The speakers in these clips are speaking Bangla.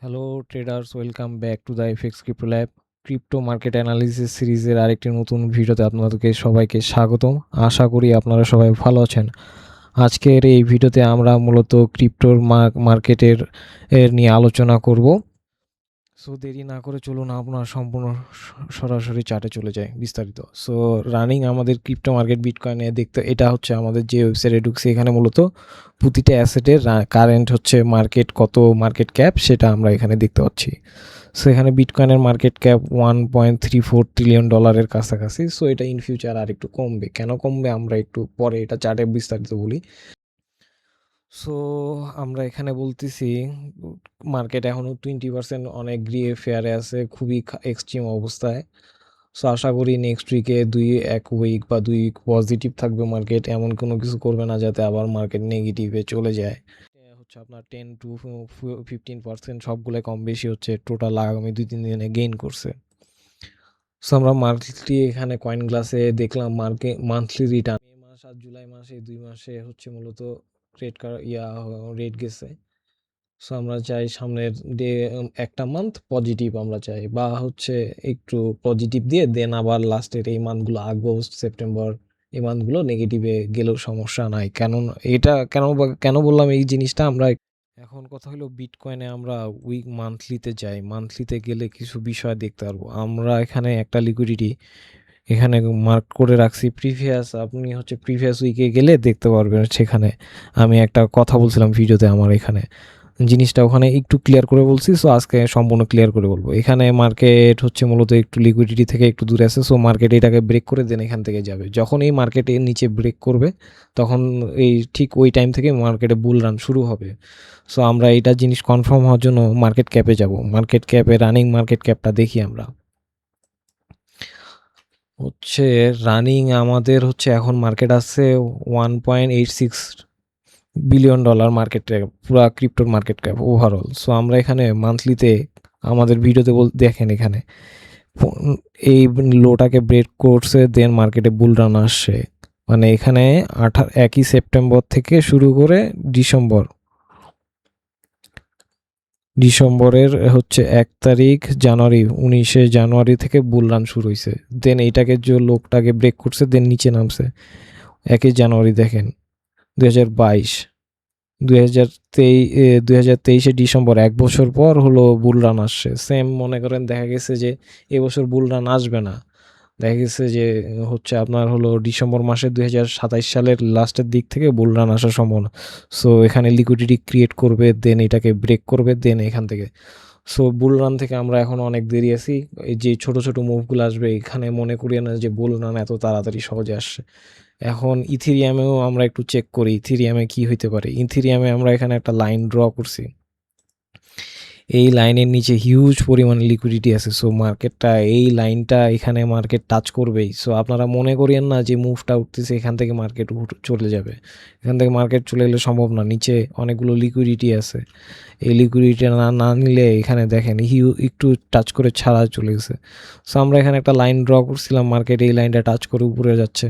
Hello traders, welcome back to the FX crypto lab. Crypto market analysis সিরিজের আরেকটি নতুন ভিডিওতে আপনাদেরকে সবাইকে স্বাগতম। আশা করি আপনারা সবাই ভালো আছেন। আজকের এই ভিডিওতে আমরা মূলত ক্রিপ্টোর মার্কেটের নিয়ে আলোচনা করব। সো দেরি না করে চলুন আপনার সম্পূর্ণ সরাসরি চার্টে চলে যায় বিস্তারিত। সো রানিং আমাদের ক্রিপ্টো মার্কেট বিটকয়েনে দেখতে এটা হচ্ছে আমাদের যে ওয়েবসাইটে ঢুকছে, এখানে মূলত প্রতিটা অ্যাসেটের কারেন্ট হচ্ছে মার্কেট কত মার্কেট ক্যাপ সেটা আমরা এখানে দেখতে পাচ্ছি। সো এখানে বিটকয়েনের মার্কেট ক্যাপ $1.34 ট্রিলিয়ন কাছাকাছি। সো এটা ইন ফিউচার আর একটু কমবে। কেন কমবে আমরা একটু পরে এটা চার্টে বিস্তারিত বলি। সো আমরা এখানে বলতেছি মার্কেট এখনও 20% অনেক গ্রিয়ে ফেয়ারে আছে, খুবই এক্সট্রিম অবস্থায়। সো আশা করি নেক্সট উইকে এক উইক বা 2 উইক পজিটিভ থাকবে মার্কেট, এমন কোনো কিছু করবে না যাতে আবার মার্কেট নেগেটিভে চলে যায়। হচ্ছে আপনার 10 to 15% সবগুলো কম বেশি হচ্ছে টোটাল আগামী 2-3 দিনে গেইন করছে। সো আমরা মান্থলি এখানে কয়েন গ্লাসে দেখলাম মান্থলি রিটার্ন মে মাস আর জুলাই মাসে 2 মাসে হচ্ছে মূলত রেট গেছে। সো আমরা চাই সামনের ডে একটা মান্থ পজিটিভ আমরা চাই, বা হচ্ছে একটু পজিটিভ দিয়ে দেন আবার লাস্টের এই মান্থগুলো আগস্ট সেপ্টেম্বর এই মান্থগুলো নেগেটিভে গেলেও সমস্যা নাই। এটা কেন বললাম এই জিনিসটা, আমরা এখন কথা হলো বিটকয়েনে আমরা মান্থলিতে যাই। মান্থলিতে গেলে কিছু বিষয় দেখতে পারবো আমরা। এখানে একটা লিকুইডিটি এখানে মার্ক করে রাখছি আপনি হচ্ছে প্রিভিয়াস উইকে গেলে দেখতে পারবেন। সেখানে আমি একটা কথা বলছিলাম ভিডিওতে, আমার এখানে জিনিসটা ওখানে একটু ক্লিয়ার করে বলছি। সো আজকে সম্পূর্ণ ক্লিয়ার করে বলবো। এখানে মার্কেট হচ্ছে মূলত একটু লিকুইডিটি থেকে একটু দূরে আছে। সো মার্কেট এটাকে ব্রেক করে দেন এখান থেকে যাবে। যখন এই মার্কেটের নিচে ব্রেক করবে তখন ঠিক ওই টাইম থেকে মার্কেটে বুল রান শুরু হবে। সো আমরা এইটা জিনিস কনফার্ম হওয়ার জন্য মার্কেট ক্যাপে যাব। মার্কেট ক্যাপে রানিং মার্কেট ক্যাপটা দেখি আমরা। হচ্ছে রানিং আমাদের হচ্ছে এখন মার্কেট আছে $1.86 বিলিয়ন মার্কেট ক্যাপ, পুরো ক্রিপ্টোর মার্কেট ক্যাপ ওভারঅল। সো আমরা এখানে মান্থলিতে আমাদের ভিডিওতে দেখেন এখানে এই লোটাকে ব্রেক করছে, দেন মার্কেটে বুল রান আসছে। মানে এখানে 1 সেপ্টেম্বর থেকে শুরু করে ডিসেম্বরের হচ্ছে 1 তারিখ জানুয়ারি, 19 জানুয়ারি থেকে বুল রান শুরু হয়েছে। দেন এইটাকে যে লোকটাকে ব্রেক করছে দেন নিচে নামছে 1 জানুয়ারি। দেখেন 2022 2023 ডিসেম্বর, 1 বছর পর হলো বুল রান আসছে। সেম মনে করেন দেখা গেছে যে এবছর বুল রান আসবে না, দেখা গেছে যে হচ্ছে আপনার হলো ডিসেম্বর মাসে 2027 সালের লাস্টের দিক থেকে বুল রান আসার সম্ভাবনা। সো এখানে লিকুইডিটি ক্রিয়েট করবে, দেন এটাকে ব্রেক করবে, দেন এখান থেকে। সো বুল রান থেকে আমরা এখন অনেক দেরি আছি। এই যে ছোট ছোট মুভগুলো আসবে এখানে মনে করিয়ে না যে বুল রান এত তাড়াতাড়ি সহজে আসছে। এখন ইথিরিয়ামেও আমরা একটু চেক করি ইথিরিয়ামে কি হইতে পারে। ইথিরিয়ামে আমরা এখানে একটা লাইন ড্র করছি, এই লাইনের নিচে হিউজ পরিমাণে লিকুইডিটি আছে। সো মার্কেটটা এই লাইনটা এখানে মার্কেট টাচ করবেই। সো আপনারা মনে করিয়েন না যে মুভটা উঠতেছে এখান থেকে মার্কেট চলে যাবে। এখান থেকে মার্কেট চলে গেলে সম্ভব না, নিচে অনেকগুলো লিকুইডিটি আছে। এই লিকুইডিটি না নিলে এখানে দেখেন একটু টাচ করে ছাড়া চলে গেছে। সো আমরা এখানে একটা লাইন ড্র করছিলাম, মার্কেট এই লাইনটা টাচ করে উপরে যাচ্ছে।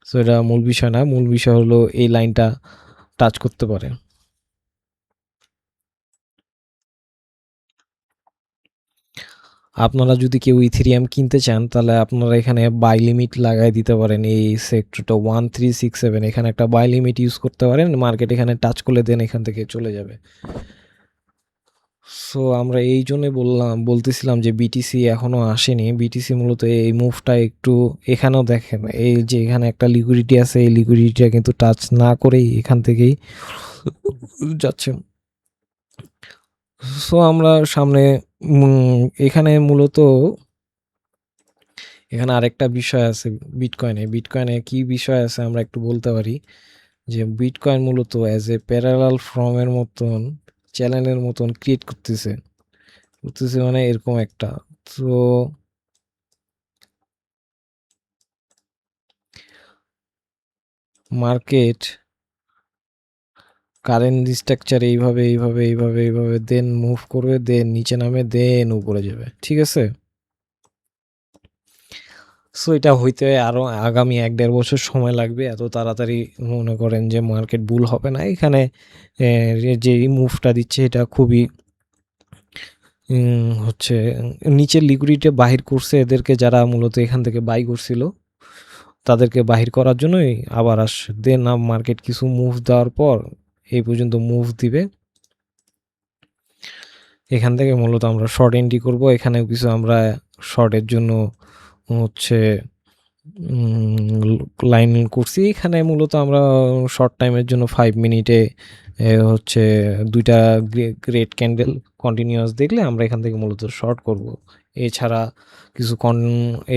সো এটা মূল বিষয় না, মূল বিষয় হলো এই লাইনটা টাচ করতে পারে। আপনারা যদি কেউ ইথেরিয়াম কিনতে চান তাহলে আপনারা এখানে বাই লিমিট লাগাই দিতে পারেন। এই সেক্টরটা 1367, এখানে একটা বাই লিমিট ইউজ করতে পারেন। মার্কেট এখানে টাচ করলে দেন এখান থেকে চলে যাবে। সো আমরা এই জন্যই বলতেছিলাম যে বিটিসি এখনো আসেনি। বিটিসি মূলত এই মুভটা একটু এখানেও দেখেন এই যে এখানে একটা লিকুইডিটি আছে, এই লিকুইডিটিটা কিন্তু টাচ না করেই এখান থেকেই যাচ্ছে। সো আমরা সামনে এখানে মূলত এখানে আরেকটা বিষয় আছে বিটকয়েনে কি বিষয় আছে আমরা একটু বলতে পারি। যে বিটকয়েন মূলত অ্যাজ এ প্যারালাল ফর্মের মতন চ্যানেলের মতন ক্রিয়েট করতেছে মানে এরকম একটা। তো মার্কেট কারেন্ট স্ট্রাকচার এইভাবে দেন মুভ করবে, দেন নিচে নামে, দেন উপরে যাবে। ঠিক আছে। সো এটা হইতে আরও আগামী 1-1.5 বছর সময় লাগবে। এত তাড়াতাড়ি মনে করেন যে মার্কেট বুল হবে না। এখানে যে মুভটা দিচ্ছে এটা খুবই হচ্ছে নিচের লিকুইডিটি বাহির করছে এদেরকে, যারা মূলত এখান থেকে বাই করছিল তাদেরকে বাহির করার জন্যই আবার আসছে। দেন মার্কেট কিছু মুভ দেওয়ার পর এই পর্যন্ত মুভ দিবে। এখান থেকে মূলত আমরা শর্ট এন্ট্রি করব। এখানে কিছু আমরা শর্টের জন্য হচ্ছে লাইন করছি। এখানে মূলত আমরা শর্ট টাইমের জন্য 5 মিনিটে হচ্ছে 2টা গ্রেট ক্যান্ডেল কন্টিনিউয়াস দেখলে আমরা এখান থেকে মূলত শর্ট করব। এছাড়া কিছু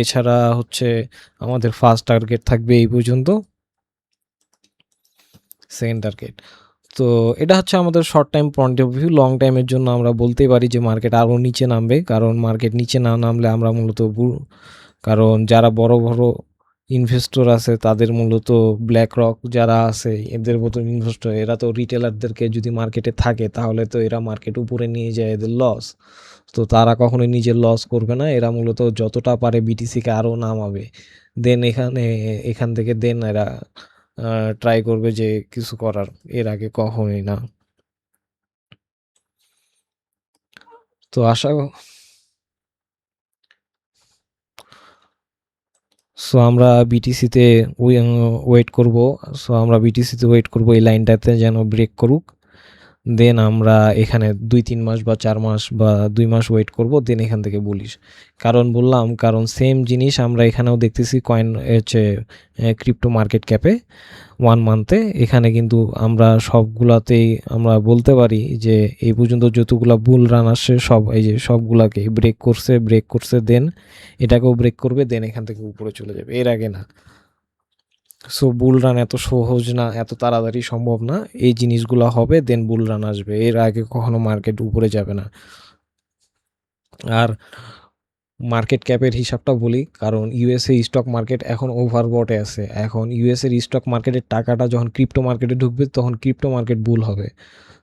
এছাড়া হচ্ছে আমাদের ফার্স্ট টার্গেট থাকবে এই পর্যন্ত, সেকেন্ড টার্গেট। তো এটা হচ্ছে আমাদের short time point of view. Long টাইমের জন্য আমরা বলতেই পারি যে মার্কেট আরও নিচে নামবে, কারণ মার্কেট নিচে না নামলে আমরা মূলত কারণ যারা বড় বড় ইনভেস্টর আছে তাদের মূলত ব্ল্যাক রক যারা আছে এদের মতো ইনভেস্টর, এরা তো রিটেলারদেরকে যদি মার্কেটে থাকে তাহলে তো এরা মার্কেট উপরে নিয়ে যায়, এদের লস। তো তারা কখনোই নিজের লস করবে না, এরা মূলত যতটা পারে বিটিসিকে আরও নামাবে। দেন এখান থেকে দেন এরা ট্রাই করবে যে কিছু করার, এর আগে কখনোই না। তো সো আমরা বিটিসিতে ওয়েট করব। সো আমরা বিটিসিতে ওয়েট করব এই লাইনটাতে যেন ব্রেক করুক। দেন আমরা এখানে 2-3 মাস বা 4 মাস বা 2 মাস ওয়েট করব, দেন এখান থেকে বুলিশ। কারণ বললাম, কারণ সেম জিনিস আমরা এখানেও দেখতেছি কয়েন হচ্ছে ক্রিপ্টো মার্কেট ক্যাপে 1 মান্থে। এখানে কিন্তু আমরা সবগুলাতেই আমরা বলতে পারি যে এই পর্যন্ত যতগুলা বুল রান আসছে সব এই যে সবগুলাকে ব্রেক করছে, দেন এটাকেও ব্রেক করবে, দেন এখান থেকে উপরে চলে যাবে, এর আগে না। সো বুল রান এত সহজ না, এত তাড়াতাড়ি সম্ভব না। এই জিনিসগুলো হবে, দেন বুল রান আসবে, এর আগে কখনো মার্কেট উপরে যাবে না। আর মার্কেট ক্যাপের হিসাবটা বলি, কারণ ইউএসএ স্টক মার্কেট এখন ওভারবটে আছে। এখন ইউএসএর স্টক মার্কেটের টাকাটা যখন ক্রিপ্টো মার্কেটে ঢুকবে তখন ক্রিপ্টো মার্কেট বুল হবে।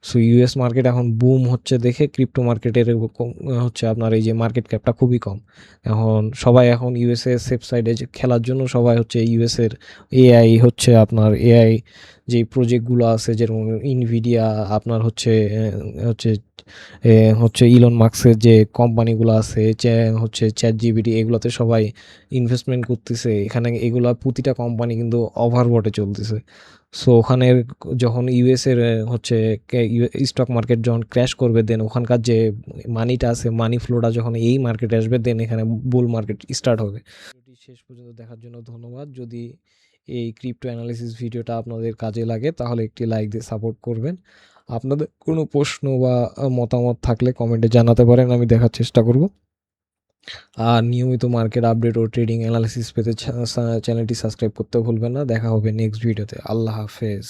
সো ইউএস মার্কেট এখন বুম হচ্ছে দেখে ক্রিপ্টো মার্কেটের হচ্ছে আপনার এই যে মার্কেট ক্যাপটা খুবই কম। এখন সবাই এখন ইউএসএ সেফ সাইডে খেলার জন্য সবাই হচ্ছে ইউএসএর এআই হচ্ছে আপনার এআই যে প্রজেক্টগুলো আছে, যেরকম ইনভিডিয়া আপনার হচ্ছে হচ্ছে হচ্ছে ইলন মাস্কের যে কোম্পানিগুলো আছে হচ্ছে চ্যাট জিপিটি, এগুলোতে সবাই ইনভেস্টমেন্ট করতেছে। এখানে এগুলা প্রতিটা কোম্পানি কিন্তু ওভারবটে চলতেছে। সো ওখানে যখন ইউএসের হচ্ছে স্টক মার্কেট যখন ক্র্যাশ করবে, দেন ওখানকার যে মানিটা আছে মানি ফ্লোটা যখন এই মার্কেটে আসবে, দেন এখানে বুল মার্কেট স্টার্ট হবে। ভিডিওটি শেষ পর্যন্ত দেখার জন্য ধন্যবাদ। যদি এই ক্রিপ্টো অ্যানালিসিস ভিডিওটা আপনাদের কাজে লাগে তাহলে একটি লাইক দিয়ে সাপোর্ট করবেন। আপনাদের কোনো প্রশ্ন বা মতামত থাকলে কমেন্টে জানাতে পারেন, আমি দেখার চেষ্টা করব। আর নিয়মিত মার্কেট আপডেট ও ট্রেডিং অ্যানালিসিস পেতে চ্যানেলটি সাবস্ক্রাইব করতে ভুলবেন না। দেখা হবে নেক্সট ভিডিওতে। আল্লাহ হাফেজ।